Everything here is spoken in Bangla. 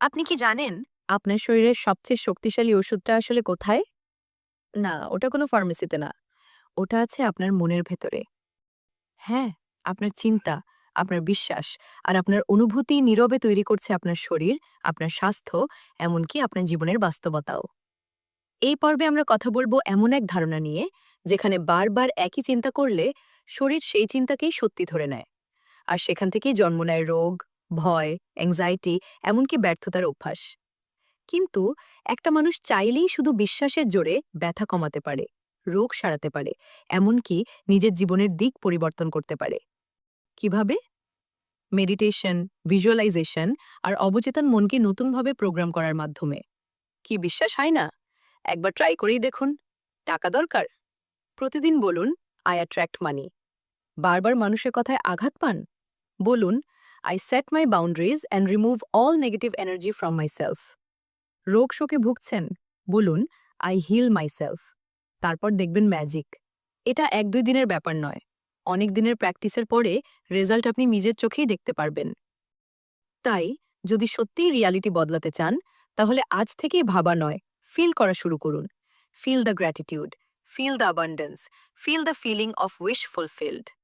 আপনি কি জানেন আপনার শরীরের সবচেয়ে শক্তিশালী ওষুধটা আসলে কোথায়? না, ওটা কোনো ফার্মেসিতে না। ওটা আছে আপনার মনের ভেতরে। হ্যাঁ, আপনার চিন্তা, আপনার বিশ্বাস আর আপনার অনুভূতি নীরবে তৈরি করছে আপনার শরীর, আপনার স্বাস্থ্য, এমনকি আপনার জীবনের বাস্তবতাও। এই পর্বে আমরা কথা বলবো এমন এক ধারণা নিয়ে, যেখানে বারবার একই চিন্তা করলে শরীর সেই চিন্তাকেই সত্যি ধরে নেয়। আর সেখান থেকেই জন্ম নেয় রোগ, ভয়, অ্যাংজাইটি, এমনকি ব্যর্থতার অভ্যাস। কিন্তু একটা মানুষ চাইলেই শুধু বিশ্বাসের জোরে ব্যথা কমাতে পারে, রোগ সারাতে পারে, এমনকি নিজের জীবনের দিক পরিবর্তন করতে পারে। কিভাবে? মেডিটেশন, ভিজুয়ালাইজেশন আর অবচেতন মনকে নতুনভাবে প্রোগ্রাম করার মাধ্যমে। কি বিশ্বাস হয় না? একবার ট্রাই করেই দেখুন। টাকা দরকার? প্রতিদিন বলুন, আই অ্যাট্রাক্ট মানি। বারবার মানুষের কথায় আঘাত পান? বলুন, I said my boundaries and remove all negative energy from my self. রোগ শোকে ভুগছেন? বলুন, আই হিল মাইসেলফ। তারপর দেখবেন ম্যাজিক। এটা ১-২ দিনের ব্যাপার নয়। অনেক দিনের প্র্যাকটিসের পরে রেজাল্ট আপনি নিজের চোখেই দেখতে পারবেন। তাই যদি সত্যিই রিয়ালিটি বদলাতে চান, তাহলে আজ থেকেই ভাবা নয়, ফিল করা শুরু করুন। Feel the gratitude, feel the abundance, feel the feeling of wish fulfilled.